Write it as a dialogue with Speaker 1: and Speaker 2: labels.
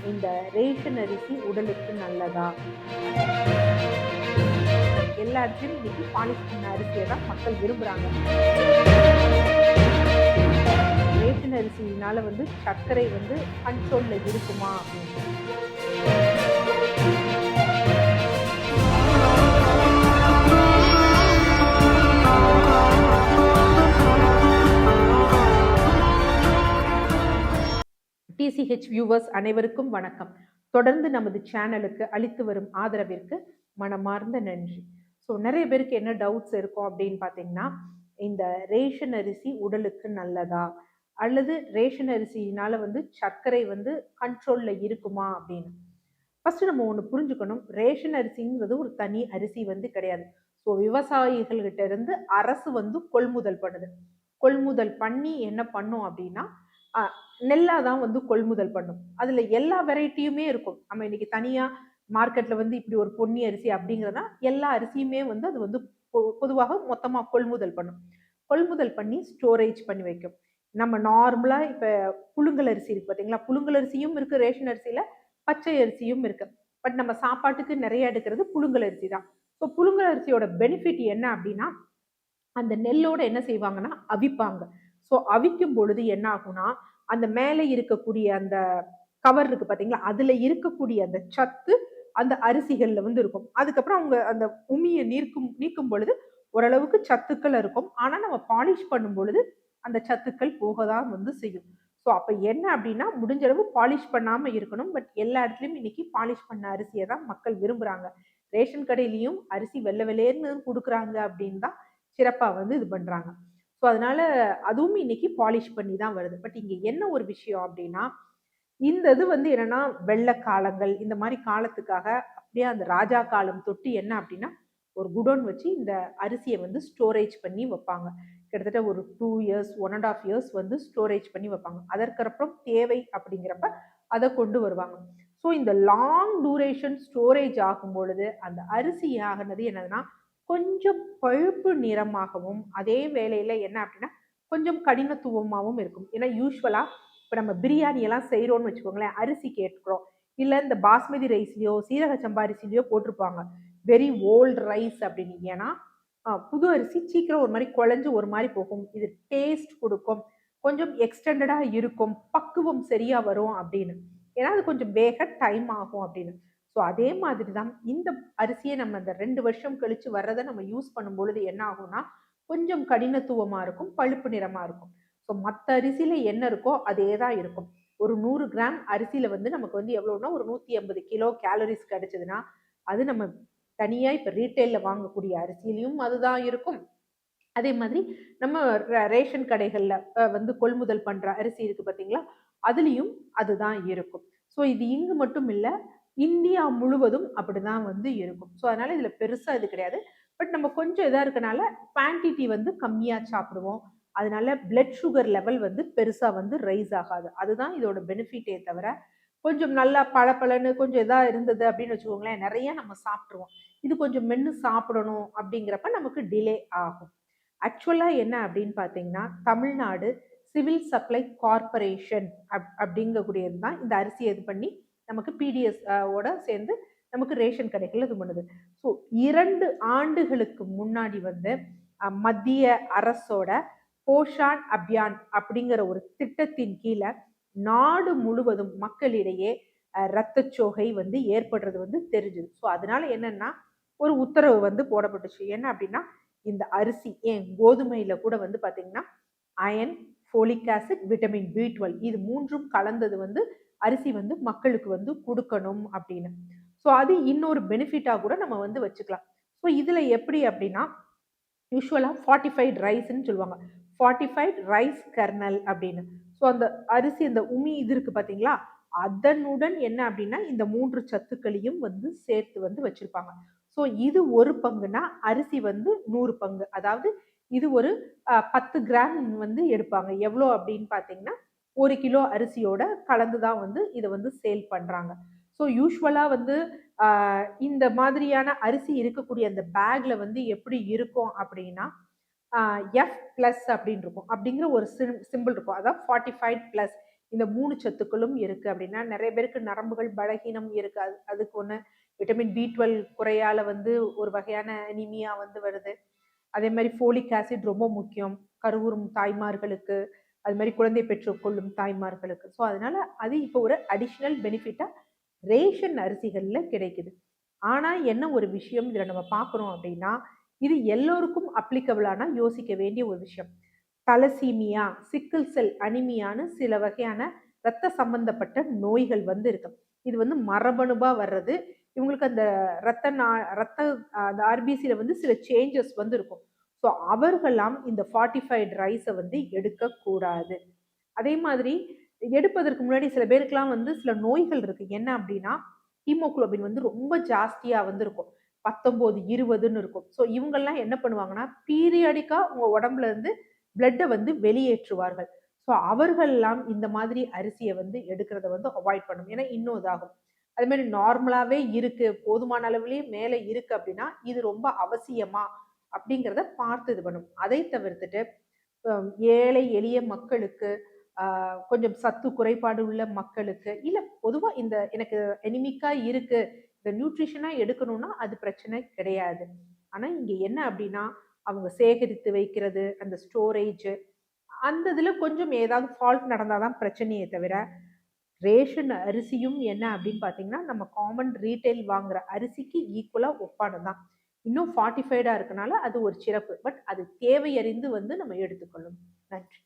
Speaker 1: இந்த ரேஷன் அரிசி உடலுக்கு நல்லதா? எல்லா இடத்துலயும் இன்னைக்கு பாலிஷ் பண்ண அரிசியை தான் மக்கள் விரும்புறாங்க. ரேஷன் அரிசினால சர்க்கரை கண்ட்ரோல்ல இருக்குமா அப்படின்னு. டிசிஹெச் வியூவர்ஸ் அனைவருக்கும் வணக்கம். தொடர்ந்து நமது சேனலுக்கு அளித்து வரும் ஆதரவிற்கு மனமார்ந்த நன்றி. ஸோ நிறைய பேருக்கு என்ன டவுட்ஸ் இருக்கும் அப்படின்னு பார்த்தீங்கன்னா, இந்த ரேஷன் அரிசி உடலுக்கு நல்லதா, அல்லது ரேஷன் அரிசினால சர்க்கரை கண்ட்ரோல்ல இருக்குமா அப்படின்னு. ஃபர்ஸ்ட் நம்ம ஒன்று புரிஞ்சுக்கணும், ரேஷன் அரிசிங்கிறது ஒரு தனி அரிசி கிடையாது. ஸோ விவசாயிகள்கிட்ட இருந்து அரசு கொள்முதல் பண்ணுது. கொள்முதல் பண்ணி என்ன பண்ணும் அப்படின்னா, நெல்லா தான் கொள்முதல் பண்ணும். அதுல எல்லா வெரைட்டியுமே இருக்கும். நம்ம இன்னைக்கு தனியா மார்க்கெட்ல இப்படி ஒரு பொன்னி அரிசி அப்படிங்கிறதா எல்லா அரிசியுமே அது பொதுவாக மொத்தமா கொள்முதல் பண்ணும். கொள்முதல் பண்ணி ஸ்டோரேஜ் பண்ணி வைக்கும். நம்ம நார்மலா இப்ப புழுங்கல் அரிசி இருக்கு பாத்தீங்களா, புழுங்கல் அரிசியும் இருக்கு ரேஷன் அரிசியில, பச்சை அரிசியும் இருக்கு. பட் நம்ம சாப்பாட்டுக்கு நிறைய எடுக்கிறது புழுங்கல் அரிசி தான். ஸோ புழுங்கல் அரிசியோட பெனிஃபிட் என்ன அப்படின்னா, அந்த நெல்லோட என்ன செய்வாங்கன்னா அவிப்பாங்க. ஸோ அவிக்கும் பொழுது என்ன ஆகும்னா, அந்த மேலே இருக்கக்கூடிய அந்த கவர் இருக்கு பாத்தீங்களா, அதுல இருக்கக்கூடிய அந்த சத்து அந்த அரிசிகள்ல இருக்கும். அதுக்கப்புறம் அவங்க அந்த உமியை நீக்கும் பொழுது ஓரளவுக்கு சத்துக்கள் இருக்கும். ஆனா நம்ம பாலிஷ் பண்ணும் பொழுது அந்த சத்துக்கள் போகதான் செய்யும். ஸோ அப்ப என்ன அப்படின்னா, முடிஞ்ச அளவு பாலிஷ் பண்ணாம இருக்கணும். பட் எல்லா இடத்துலயும் இன்னைக்கு பாலிஷ் பண்ண அரிசியை தான் மக்கள் விரும்புறாங்க. ரேஷன் கடையிலையும் அரிசி வெள்ளை வெள்ளேர்னு கொடுக்குறாங்க அப்படின்னு தான் சிறப்பா இது பண்றாங்க. ஸோ அதனால அதுவும் இன்னைக்கு பாலிஷ் பண்ணி தான் வருது. பட் இங்க என்ன ஒரு விஷயம் அப்படின்னா, இந்த இது என்னன்னா வெள்ள காலங்கள் இந்த மாதிரி காலத்துக்காக அப்படியே அந்த ராஜா காலம் தொட்டு என்ன அப்படின்னா, ஒரு குடோன் வச்சு இந்த அரிசியை ஸ்டோரேஜ் பண்ணி வைப்பாங்க. கிட்டத்தட்ட ஒரு 2 இயர்ஸ் 1.5 இயர்ஸ் ஸ்டோரேஜ் பண்ணி வைப்பாங்க. அதற்கப்புறம் தேவை அப்படிங்கிறப்ப அதை கொண்டு வருவாங்க. ஸோ இந்த லாங் டூரேஷன் ஸ்டோரேஜ் ஆகும் பொழுது அந்த அரிசி ஆகுனது என்னதுன்னா, கொஞ்சம் பழுப்பு நிறமாகவும் அதே வேளையில என்ன அப்படின்னா கொஞ்சம் கடினத்துவமாகவும் இருக்கும். ஏன்னா யூஸ்வலா இப்போ நம்ம பிரியாணி எல்லாம் செய்யறோம்னு வச்சுக்கோங்களேன், அரிசி கேட்கிறோம், இல்லை இந்த பாஸ்மதி ரைஸ்லயோ சீரக சம்பா அரிசிலையோ போட்டிருப்பாங்க வெரி ஓல்டு ரைஸ் அப்படின்னு. ஏன்னா புது அரிசி சீக்கிரம் ஒரு மாதிரி குழஞ்சு ஒரு மாதிரி போகும், இது டேஸ்ட் கொடுக்கும், கொஞ்சம் எக்ஸ்டெண்டடா இருக்கும், பக்குவம் சரியா வரும் அப்படின்னு. ஏன்னா அது கொஞ்சம் வேக டைம் ஆகும் அப்படின்னு. ஸோ அதே மாதிரி தான் இந்த அரிசியை நம்ம இந்த 2 வருஷம் கழிச்சு வர்றதை நம்ம யூஸ் பண்ணும் பொழுது என்ன ஆகும்னா, கொஞ்சம் கடினத்துவமா இருக்கும், பழுப்பு நிறமா இருக்கும். ஸோ மற்ற அரிசியில என்ன இருக்கோ அதே தான் இருக்கும். ஒரு 100 கிராம் அரிசியில நமக்கு எவ்வளோன்னா ஒரு 150 கிலோ கேலரிஸ் கிடைச்சதுன்னா, அது நம்ம தனியா இப்ப ரீட்டைல்ல வாங்கக்கூடிய அரிசியிலையும் அதுதான் இருக்கும். அதே மாதிரி நம்ம ரேஷன் கடைகள்ல கொள்முதல் பண்ற அரிசி இருக்கு பாத்தீங்களா, அதுலயும் அதுதான் இருக்கும். ஸோ இது இங்கு மட்டும் இல்ல, இந்தியா முழுவதும் அப்படிதான் இருக்கும். ஸோ அதனால இதுல பெருசா இது கிடையாது. பட் நம்ம கொஞ்சம் இதா இருக்கனால குவான்டிட்டி கம்மியா சாப்பிடுவோம். அதனால பிளட் சுகர் லெவல் பெருசா ரைஸ் ஆகாது. அதுதான் இதோட பெனிஃபிட்டே தவிர, கொஞ்சம் நல்லா பளபளன்னு கொஞ்சம் இதா இருந்தது அப்படின்னு வச்சுக்கோங்களேன், நிறைய நம்ம சாப்பிட்டுருவோம். இது கொஞ்சம் மென்னு சாப்பிடணும் அப்படிங்கிறப்ப நமக்கு டிலே ஆகும். ஆக்சுவலா என்ன அப்படின்னு பார்த்தீங்கன்னா, தமிழ்நாடு சிவில் சப்ளை கார்ப்பரேஷன் அப்படிங்கக்கூடியது தான் இந்த அரிசியை இது பண்ணி நமக்கு பிடிஎஸ் ஓட சேர்ந்து நமக்கு ரேஷன் கடைகள் இது பண்ணுது. ஸோ 2 ஆண்டுகளுக்கு முன்னாடி மத்திய அரசோட போஷான் அபியான் அப்படிங்கிற ஒரு திட்டத்தின் கீழே நாடு முழுவதும் மக்களிடையே இரத்தச்சோகை ஏற்படுறது தெரிஞ்சுது. ஸோ அதனால என்னன்னா ஒரு உத்தரவு போடப்பட்டுச்சு. என்ன அப்படின்னா, இந்த அரிசி ஏன் கோதுமையில கூட பாத்தீங்கன்னா iron, folic acid, vitamin B12 இது மூன்றும் கலந்தது அரிசி மக்களுக்கு கொடுக்கணும் அப்படின்னு. ஸோ அது இன்னொரு பெனிஃபிட்டா கூட நம்ம வச்சுக்கலாம். ஸோ இதுல எப்படி அப்படின்னா, யூஸ்வலா ஃபார்ட்டிஃபைட் ரைஸ்ன்னு சொல்லுவாங்க, ஃபார்ட்டிஃபைட் ரைஸ் கர்னல் அப்படின்னு. ஸோ அந்த அரிசி அந்த உமி இது இருக்கு பாத்தீங்களா, அதனுடன் என்ன அப்படின்னா இந்த 3 சத்துக்களையும் சேர்த்து வச்சிருப்பாங்க. ஸோ இது ஒரு பங்குனா அரிசி 100 பங்கு. அதாவது இது ஒரு 10 கிராம் எடுப்பாங்க. எவ்வளோ அப்படின்னு பார்த்தீங்கன்னா, 1 கிலோ அரிசியோட கலந்து தான் இதை சேல் பண்றாங்க. ஸோ யூஸ்வலா இந்த மாதிரியான அரிசி இருக்கக்கூடிய அந்த பேக்ல எப்படி இருக்கும் அப்படின்னா, F+ அப்படின்னு இருக்கும். அப்படிங்கிற ஒரு சிம்பிள் இருக்கும். அதாவது 45+. இந்த 3 சத்துக்களும் இருக்கு அப்படின்னா, நிறைய பேருக்கு நரம்புகள் பலகீனம் இருக்கு. அதுக்கு ஒண்ணு. விட்டமின் B12 குறையால வந்து ஒரு வகையான அனீமியா வந்து வருது. அதே மாரி ஃபோலிக் ஆசிட் ரொம்ப முக்கியம். கருவுறும் தாய்மார்களுக்கு, அது மாரி குழந்தை பெற்றுக் கொள்ளும் தாய்மார்களுக்கு. ஸோ அதனால அது இப்போ ஒரு அடிஷனல் பெனிஃபிட்டா ரேஷன் அரிசிகள்ல கிடைக்குது. ஆனா என்ன ஒரு விஷயம் இதுல நம்ம பார்க்குறோம் அப்படின்னா, இது எல்லோருக்கும் அப்ளிகபிளானா யோசிக்க வேண்டிய ஒரு விஷயம். தலசீமியா, சிக்கிள் செல் அனிமியான்னு சில வகையான இரத்த சம்பந்தப்பட்ட நோய்கள் வந்து இருக்கு. இது வந்து மரபணுவா வர்றது. இவங்களுக்கு அந்த ரத்த நா ரத்த அந்த ஆர்பிசில வந்து சில சேஞ்சஸ் வந்து இருக்கும். ஸோ அவர்கள்லாம் இந்த ஃபார்ட்டிஃபைட் ரைஸ வந்து எடுக்கக்கூடாது. அதே மாதிரி எடுப்பதற்கு முன்னாடி சில பேருக்குலாம் வந்து சில நோய்கள் இருக்கு. என்ன அப்டின்னா, ஹீமோகுளோபின் வந்து ரொம்ப ஜாஸ்தியா வந்து இருக்கும். 19, 20ன்னு இருக்கும். ஸோ இவங்கலாம் என்ன பண்ணுவாங்கன்னா, பீரியாடிக்கா உங்க உடம்புல இருந்து பிளட்ட வந்து வெளியேற்றுவார்கள். ஸோ அவர்கள்லாம் இந்த மாதிரி அரிசிய வந்து எடுக்கிறத வந்து அவாய்ட் பண்ணணும். ஏன்னா இன்னும் இதாகும். அதே மாரி நார்மலாவே இருக்கு, போதுமான அளவிலேயே மேல இருக்கு அப்டின்னா, இது ரொம்ப அவசியமா? அப்டிங்கிறத பார்த்து இது பண்ணணும். அதை தவிர்த்துட்டு ஏழை எளிய மக்களுக்கு, ஆ கொஞ்சம் சத்து குறைபாடு உள்ள மக்களுக்கு, இல்ல பொதுவா இந்த எனக்கு அனிமிக்கா இருக்கு, இத நியூட்ரிஷனா எடுக்கணும்னா அது பிரச்சனை கிடையாது. ஆனா இங்க என்ன அப்டின்னா, அவங்க சேகரித்து வைக்கிறது, அந்த ஸ்டோரேஜ் அந்த இதுல கொஞ்சம் ஏதாவது ஃபால்ட் நடந்தா தான் பிரச்சனையே தவிர, ரேஷன் அரிசியும் என்ன அப்படின்னு பார்த்தீங்கன்னா, நம்ம காமன் ரீட்டெயில் வாங்குற அரிசிக்கு ஈக்குவலா ஒப்பானது தான். இன்னும் ஃபார்ட்டிஃபைடா இருக்கனால அது ஒரு சிறப்பு. பட் அது தேவை அறிந்து வந்து நம்ம எடுத்துக்கொள்ளணும். நன்றி.